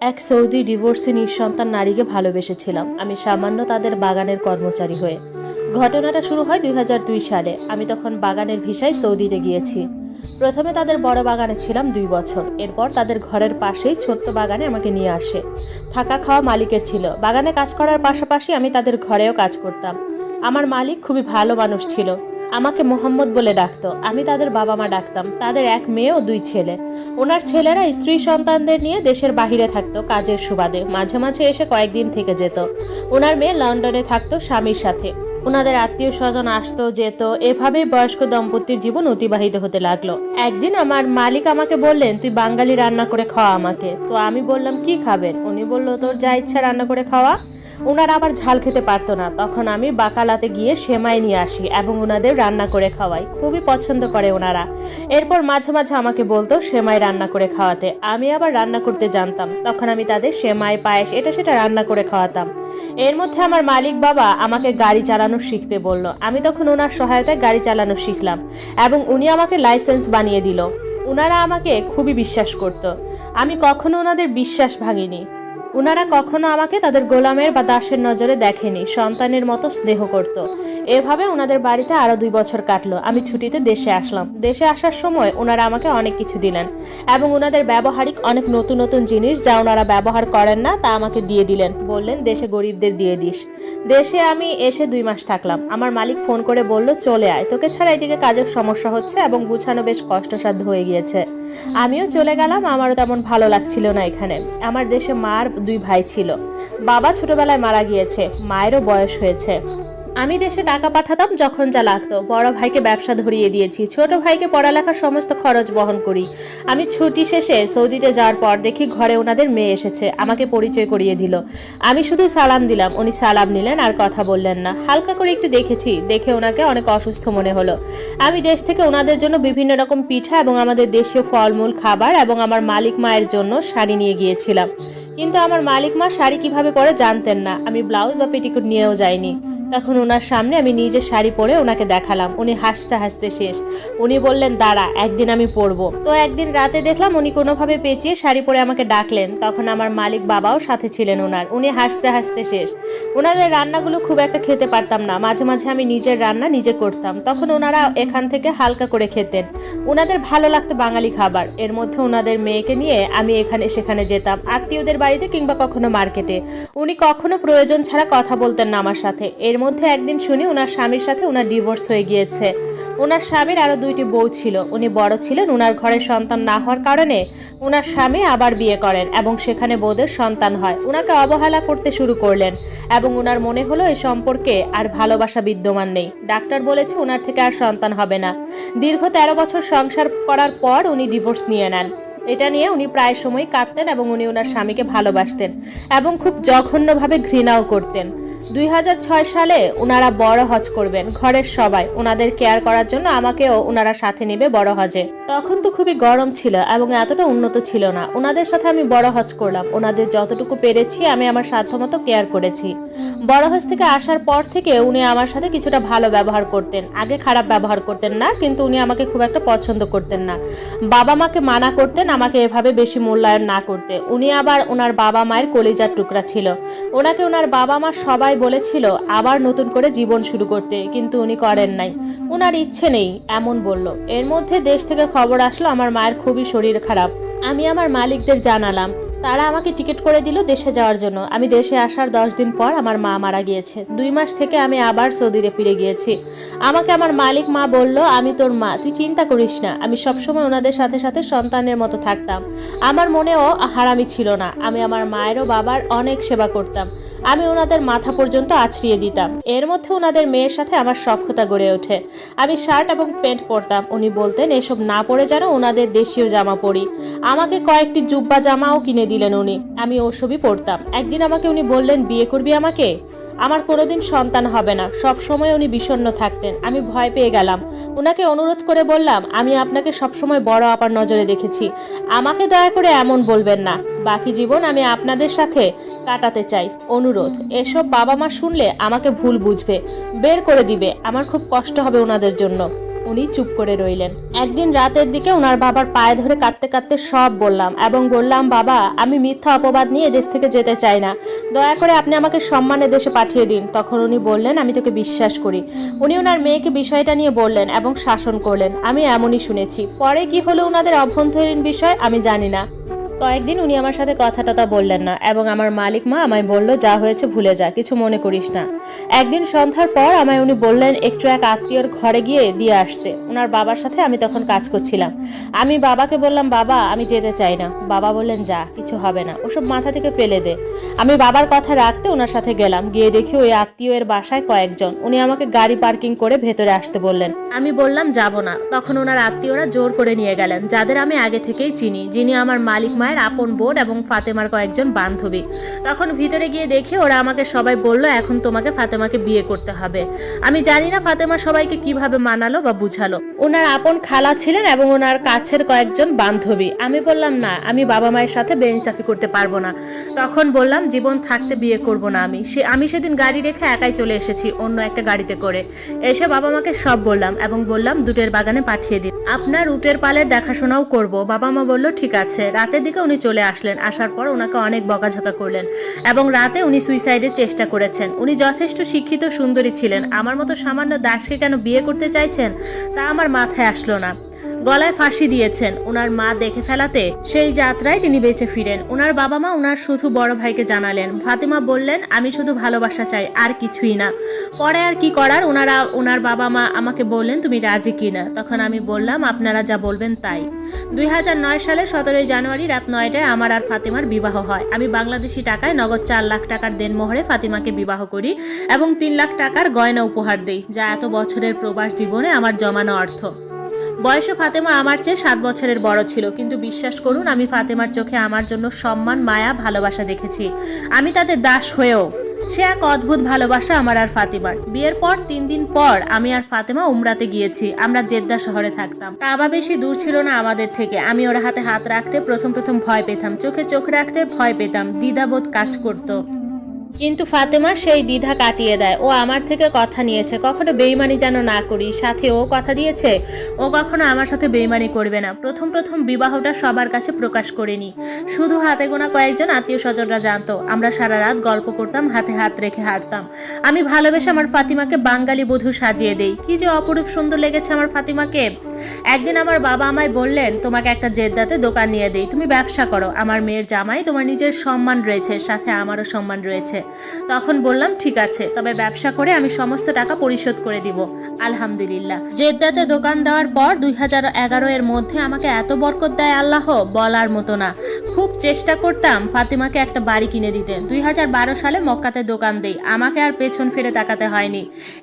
এক Saudi divorcee নিঃসন্তান নারীকে ভালোবেসেছিলাম আমি সামান্য তাদের বাগানের কর্মচারী হয়ে। ঘটনাটা শুরু হয় 2002 সালে। আমি তখন বাগানের ভিসায় সৌদিতে গিয়েছি। প্রথমে তাদের বড় বাগানে ছিলাম 2 বছর। এরপর তাদের ঘরের পাশেই ছোট্ট বাগানে আমাকে নিয়ে আসে। থাকা খাওয়া মালিকের ছিল। বাগানে কাজ করার পাশাপাশি আমি তাদের ঘরেও কাজ করতাম। আমার মালিক খুবই ভালো মানুষ ছিল। আমাকে মোহাম্মদ বলে ডাকতো। আমি তাদের বাবা মা ডাকতাম। তাদের এক মেয়ে ও 2 ছেলে। ওনার ছেলেরা স্ত্রী সন্তানদের নিয়ে দেশের বাহিরে থাকতো কাজের সুবাদে। মাঝে মাঝে এসে কয়েকদিন থেকে যেত। ওনার মেয়ে লন্ডনে থাকতো স্বামীর সাথে। ওনাদের আত্মীয় স্বজন আসতো যেত। এভাবেই বয়স্ক দম্পতির জীবন অতিবাহিত হতে লাগলো। একদিন আমার মালিক আমাকে বললেন, তুই বাঙালি রান্না করে খাওয়া আমাকে। তো আমি বললাম, কি খাবেন? উনি বলল, তোর যা ইচ্ছা রান্না করে খাওয়া। ওনারা আবার ঝাল খেতে পারতো না। তখন আমি বাকালাতে গিয়ে সেমাই নিয়ে আসি এবং ওনাদের রান্না করে খাওয়াই। খুবই পছন্দ করে ওনারা। এরপর মাঝে মাঝে আমাকে বলতো সেমাই রান্না করে খাওয়াতে। আমি আবার রান্না করতে জানতাম। তখন আমি তাদের সেমাই, পায়েস এটা সেটা রান্না করে খাওয়াতাম। এর মধ্যে আমার মালিক বাবা আমাকে গাড়ি চালানো শিখতে বলল। আমি তখন ওনার সহায়তায় গাড়ি চালানো শিখলাম এবং উনি আমাকে লাইসেন্স বানিয়ে দিল। ওনারা আমাকে খুবই বিশ্বাস করত। আমি কখনো ওনাদের বিশ্বাস ভাঙিনি। ওনারা কখনো আমাকে তাদের গোলামের বা দাসের নজরে দেখেনি। সন্তানের মতো স্নেহ করত। এভাবে ওনাদের বাড়িতে আরো 2 বছর কাটলো। আমি ছুটিতে দেশে আসলাম। দেশে আসার সময় ওনারা আমাকে অনেক কিছু দিলেন এবং ওনাদের ব্যবহারিক অনেক নতুন নতুন জিনিস যা ওনারা ব্যবহার করেন না তা আমাকে দিয়ে দিলেন। বললেন, দেশে গরিবদের দিয়ে দিস। দেশে আমি এসে 2 মাস থাকলাম। আমার মালিক ফোন করে বলল, চলে আয়, তোকে ছাড়া এদিকে কাজের সমস্যা হচ্ছে এবং গুছানো বেশ কষ্টসাধ্য হয়ে গিয়েছে। আমিও চলে গেলাম। আমারও তেমন ভালো লাগছিল না এখানে। আমার দেশে মার 2 ভাই ছিল। বাবা ছোটবেলায় মারা গিয়েছে। মায়েরও বয়স হয়েছে। আমি দেশে টাকা পাঠাতাম যখন যা লাগতো। বড় ভাইকে ব্যবসা ধরিয়ে দিয়েছি। ছোট ভাইকে পড়ালেখার সমস্ত খরচ বহন করি। আমি ছুটি শেষে সৌদিতে যাওয়ার পর দেখি ঘরে ওনাদের মেয়ে এসেছে। আমাকে পরিচয় করিয়ে দিল। আমি শুধু সালাম দিলাম। উনি সালাম নিলেন আর কথা বললেন না। হালকা করে একটু দেখেছি। দেখে ওনাকে অনেক অসুস্থ মনে হলো। আমি দেশ থেকে ওনাদের জন্য বিভিন্ন রকম পিঠা এবং আমাদের দেশীয় ফলমূল খাবার এবং আমার মালিক মায়ের জন্য শাড়ি নিয়ে গিয়েছিলাম। কিন্তু আমার মালিক মা শাড়ি কিভাবে পরে জানতেন না। আমি ব্লাউজ বা পেটিকোট নিয়েও যাইনি। তখন ওনার সামনে আমি নিজে শাড়ি পরে ওনাকে দেখালাম। উনি হাসতে হাসতে শেষ। উনি বললেন, দাঁড়া, একদিন আমি পরবো। তো একদিন রাতে দেখলাম উনি কোনোভাবে পেঁচিয়ে শাড়ি পরে আমাকে ডাকলেন। তখন আমার মালিক বাবাও সাথে ছিলেন ওনার। উনি হাসতে হাসতে শেষ। ওনাদের রান্নাগুলো খুব একটা খেতে পারতাম না। মাঝে মাঝে আমি নিজের রান্না নিজে করতাম। তখন ওনারা এখান থেকে হালকা করে খেতেন। ওনাদের ভালো লাগতো বাঙালি খাবার। এর মধ্যে ওনাদের মেয়েকে নিয়ে আমি এখানে সেখানে যেতাম, আত্মীয়দের বাড়িতে কিংবা কখনো মার্কেটে। উনি কখনো প্রয়োজন ছাড়া কথা বলতেন না আমার সাথে। এর মধ্যে একদিন শুনি ওনার স্বামীর সাথে ওনার ডিভোর্স হয়ে গিয়েছে। ওনার স্বামীর আরো 2টি বউ ছিল। উনি বড় ছিলেন। ওনার ঘরে সন্তান না হওয়ার কারণে ওনার স্বামী আবার বিয়ে করেন এবং সেখানে বউদের সন্তান হয়। ওনাকে অবহেলা করতে শুরু করলেন এবং ওনার মনে হলো এই সম্পর্কে আর ভালোবাসা বিদ্যমান নেই। ডাক্তার বলেছে ওনার থেকে আর সন্তান হবে না। দীর্ঘ 13 বছর সংসার করার পর উনি ডিভোর্স নিয়ে নেন। এটা নিয়ে উনি প্রায় সময় কাঁদতেন এবং উনি ওনার স্বামীকে ভালোবাসতেন এবং খুব জঘন্যভাবে ঘৃণাও করতেন। 2006 সালে ওনারা বড় হজ করবেন। ঘরের সবাই ওনাদের কেয়ার করার জন্য আমাকেও ওনারা সাথে নেবে বড় হজে। তখন তো খুবই গরম ছিল এবং এতটা উন্নত ছিল না। ওনাদের সাথে আমি বড় হজ করলাম। ওনাদের যতটুকু পেরেছি আমি আমার সাধ্যমতো কেয়ার করেছি। বড় হজ থেকে আসার পর থেকে উনি আমার সাথে কিছুটা ভালো ব্যবহার করতেন। আগে খারাপ ব্যবহার করতেন না, কিন্তু উনি আমাকে খুব একটা পছন্দ করতেন না। বাবা মাকে মানা করতেন আমাকে এভাবে বেশি মূল্যায়ন না করতে। উনি আবার ওনার বাবা মায়ের কলিজার টুকরা ছিল। ওনাকে ওনার বাবা মা সবাই বলেছিল আবার নতুন করে জীবন শুরু করতে, কিন্তু উনি করেন নাই। ওনার ইচ্ছে নেই এমন বলল। এর মধ্যে দেশ থেকে খবর আসলো আমার মায়ের খুবই শরীর খারাপ। আমি আমার মালিকদের জানালাম। তারা আমাকে টিকিট করে দিল দেশে যাওয়ার জন্য। আমি দেশে আসার 10 দিন পর আমার মা মারা গিয়েছে। 2 মাস থেকে আমি আবার সৌদিতে ফিরে গিয়েছি। আমাকে আমার মালিক মা বলল, আমি তোর মা, তুই চিন্তা করিস না। আমি সবসময় ওনাদের সাথে সাথে সন্তানের মতো থাকতাম। আমার মনেও হারামি ছিল না। আমি আমার মায়েরও বাবার অনেক সেবা করতাম। আমি ওনাদের মাথা পর্যন্ত আছড়িয়ে দিতাম। এর মধ্যে ওনাদের মেয়ের সাথে আমার সখ্যতা গড়ে ওঠে। আমি শার্ট এবং প্যান্ট পরতাম। উনি বলতেন এসব না পরে যেন ওনাদের দেশীয় জামা পরি। আমাকে কয়েকটি জুব্বা জামাও কিনে দিলেন উনি। আমি ওসবই পরতাম। একদিন আমাকে উনি বললেন, বিয়ে করবি আমাকে? আমার কোনোদিন সন্তান হবে না। সব সময় উনি বিষণ্ণ থাকতেন। আমি ভয় পেয়ে গেলাম। ওনাকে অনুরোধ করে বললাম, আমি আপনাকে সবসময় বড় আপার নজরে দেখেছি। আমাকে দয়া করে এমন বলবেন না। বাকি জীবন আমি আপনাদের সাথে কাটাতে চাই। অনুরোধ। এসব বাবা মা শুনলে আমাকে ভুল বুঝবে, বের করে দিবে। আমার খুব কষ্ট হবে ওনাদের জন্য। উনি চুপ করে রইলেন। একদিন রাতের দিকে ওনার বাবার পায়ে ধরে কাঁদতে কাঁদতে সব বললাম এবং বললাম, বাবা আমি মিথ্যা অপবাদ নিয়ে দেশ থেকে যেতে চাই না, দয়া করে আপনি আমাকে সম্মানে দেশে পাঠিয়ে দিন। তখন উনি বললেন, আমি তোকে বিশ্বাস করি। উনি ওনার মেয়েকে বিষয়টা নিয়ে বললেন এবং শাসন করলেন। আমি এমনই শুনেছি। পরে কি হলো ওনাদের অভ্যন্তরীণ বিষয় আমি জানি না। কয়েকদিন উনি আমার সাথে কথা টথা বললেন না এবং আমার মালিক মা আমায় বলল, যা হয়েছে ভুলে যা, কিছু মনে করিস না। একদিন সন্ধ্যার পর আমায় উনি বললেন একটু এক আত্মীয়র ঘরে গিয়ে দিয়ে আসতে। ওনার বাবার সাথে আমি তখন কাজ করছিলাম। আমি বাবাকে বললাম, বাবা আমি যেতে চাই না। বাবা বললেন, যা, কিছু হবে না, ওসব মাথা থেকে ফেলে দে। আমি বাবার কথা রাখতে ওনার সাথে গেলাম। গিয়ে দেখি ওই আত্মীয়ের বাসায় কয়েকজন। উনি আমাকে গাড়ি পার্কিং করে ভেতরে আসতে বললেন। আমি বললাম যাব না। তখন ওনার আত্মীয়রা জোর করে নিয়ে গেলেন, যাদের আমি আগে থেকেই চিনি, যিনি আমার মালিক মায়ের আপন বোন এবং ফাতেমার কয়েকজন বান্ধবী। তখন ভিতরে গিয়ে দেখি ওরা আমাকে সবাই বলল, এখন তোমাকে ফাতেমাকে বিয়ে করতে হবে। আমি জানি না ফাতেমা সবাইকে কিভাবে মানালো বা বুঝালো। ওনার আপন খালা ছিলেন এবং ওনার কাছের কয়েকজন বান্ধবী। আমি বললাম, না, আমি বাবা মায়ের সাথে বেইনসাফি করতে পারবো না। তখন বললাম, জীবন থাকতে বিয়ে করব না। আমি সেদিন গাড়ি রেখে একাই চলে এসেছি অন্য একটা গাড়িতে করে। এসে বাবা মাকে সব বললাম এবং বললাম দুটের বাগানে পাঠিয়ে দিন, আপনার উটের পালের দেখাশোনাও করব। বাবা মা বলল ঠিক আছে। রাতের দিকে উনি চলে আসলেন। আসার পর ওনাকে অনেক বকাঝকা করলেন এবং রাতে উনি সুইসাইডের চেষ্টা করেছেন। উনি যথেষ্ট শিক্ষিত সুন্দরী ছিলেন। আমার মতো সামান্য দাসকে কেন বিয়ে করতে চাইছেন তা আমার মাথায় আসলো না। গলায় ফাঁসি দিয়েছেন। ওনার মা দেখে ফেলাতে সেই যাত্রায় তিনি বেঁচে ফিরেন। ওনার বাবা মা ওনার শুধু বড় ভাইকে জানালেন। ফাতেমা বললেন, আমি শুধু ভালোবাসা চাই, আর কিছুই না। পরে আর কি করার, ওনার বাবা মা আমাকে বললেন, তুমি রাজি কিনা? তখন আমি বললাম, আপনারা যা বলবেন তাই। 2009 সালে 17 জানুয়ারি রাত 9টায় আমার আর ফাতেমার বিবাহ হয়। আমি বাংলাদেশি টাকায় নগদ 4 লাখ টাকার দেনমোহরে ফাতেমাকে বিবাহ করি এবং 3 লাখ টাকার গয়না উপহার দেই, যা এত বছরের প্রবাস জীবনে আমার জমানো অর্থ। বয়সে ফাতেমা আমার চেয়ে 7 বছরের বড় ছিল, কিন্তু বিশ্বাস করুন আমি ফাতেমার চোখে আমার জন্য সম্মান, মায়া, ভালোবাসা দেখেছি। আমি তাদের দাস হয়েও। সে এক অদ্ভুত ভালোবাসা আমার আর ফাতেমার। বিয়ের পর 3 দিন পর আমি আর ফাতেমা উমরাতে গিয়েছি। আমরা জেদ্দা শহরে থাকতাম। কাবা বেশি দূর ছিল না আমাদের থেকে। আমি ওর হাতে হাত রাখতে প্রথম ভয় পেতাম, চোখে চোখ রাখতে ভয় পেতাম, দ্বিধাবোধ কাজ করতো। কিন্তু ফাতেমা সেই দ্বিধা কাটিয়ে দেয়। ও আমার থেকে কথা নিয়েছে, কখনো বেইমানি যেন না করি। সাথে ও কথা দিয়েছে ও কখনো আমার সাথে বেইমানি করবে না। প্রথম বিবাহটা সবার কাছে প্রকাশ করিনি, শুধু হাতে গোনা কয়েকজন আত্মীয় স্বজনরা জানতো। আমরা সারা রাত গল্প করতাম, হাতে হাত রেখে হাঁটতাম। আমি ভালোবেসে আমার ফাতিমাকে বাঙালি বধূ সাজিয়ে দেই। কি যে অপরূপ সুন্দর লেগেছে আমার ফাতিমাকে। একদিন আমার বাবা আমায় বললেন, তোমাকে একটা জেদ্দাতে দোকান নিয়ে দেই, তুমি ব্যবসা করো। আমার মেয়ের জামাই, তোমার নিজের সম্মান রয়েছে, সাথে আমারও সম্মান রয়েছে। তখন বললাম ঠিক আছে, তবে ব্যবসা করে আমি সমস্ত টাকা পরিশোধ করে দিব। আলহামদুলিল্লাহ। জেদ্দাতে দোকান দেওয়ার পর 2011 এর মধ্যে আমাকে এত বরকত দেয় আল্লাহ, বলার মতো না। খুব চেষ্টা করতাম ফাতিমাকে একটা বাড়ি কিনে দিতে। 2012 সালে মক্কাতে দোকান দেই। আমাকে আর পেছন ফিরে তাকাতে হয়নি।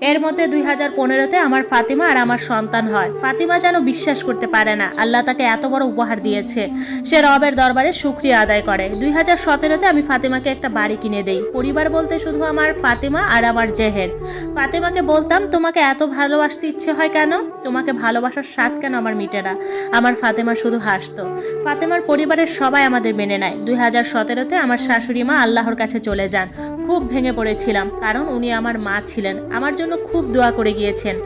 এর মধ্যে 2015-তে আমার ফাতিমা আর আমার সন্তান হয়। ফাতিমা যেন বিশ্বাস করতে পারে না আল্লাহ তাকে এত বড় উপহার দিয়েছে। সে রবের দরবারে শুকরিয়া আদায় করে। 2017-তে আমি ফাতিমাকে একটা বাড়ি কিনে দেই। পরিবার বলতে শুধু আমার ফাতেমা আর আমার জেহের। ফাতেমাকে বলতাম, তোমাকে এত ভালোবাসতে ইচ্ছে হয় কেন? তোমাকে ভালোবাসার স্বাদ কেন আমার মিটে না? আমার ফাতেমা শুধু হাসতো। ফাতেমার পরিবারের সবাই আমাদের মেনে নেয়। 2017-তে আমার শাশুড়ি মা আল্লাহর কাছে চলে যান। খুব ভেঙে পড়েছিলাম, কারণ উনি আমার মা ছিলেন। আমার জন্য খুব দোয়া করে গিয়েছেন।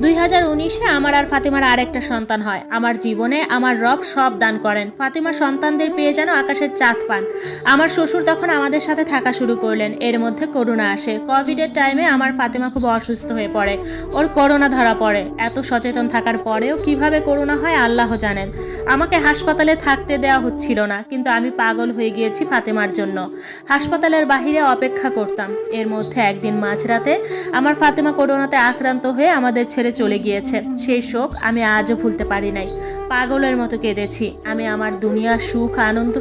2019-এ আমার আর ফাতিমার আরেকটা সন্তান হয়। আমার জীবনে আমার রব সব দান করেন। ফাতিমা সন্তানদের পেয়ে যেন আকাশের চাঁদ পান। আমার শ্বশুর তখন আমাদের সাথে থাকা শুরু করলেন। এর মধ্যে করোনা আসে। কোভিডের টাইমে আমার ফাতিমা খুব অসুস্থ হয়ে পড়ে। ওর করোনা ধরা পড়ে। এত সচেতন থাকার পরেও কিভাবে করোনা হয় আল্লাহ জানেন। আমাকে হাসপাতালে থাকতে দেওয়া হচ্ছিল না, কিন্তু আমি পাগল হয়ে গিয়েছি ফাতিমার জন্য। হাসপাতালের বাহিরে অপেক্ষা করতাম। এর মধ্যে একদিন মাঝরাতে আমার ফাতিমা করোনাতে আক্রান্ত হয়ে আমাদের ছেড়ে চলে গিয়েছে। সেই শোক আমি আজও ভুলতে পারি নাই। পাগলের মতো কেঁদেছি। আমি আমার দুনিয়ার সুখ, আনন্দ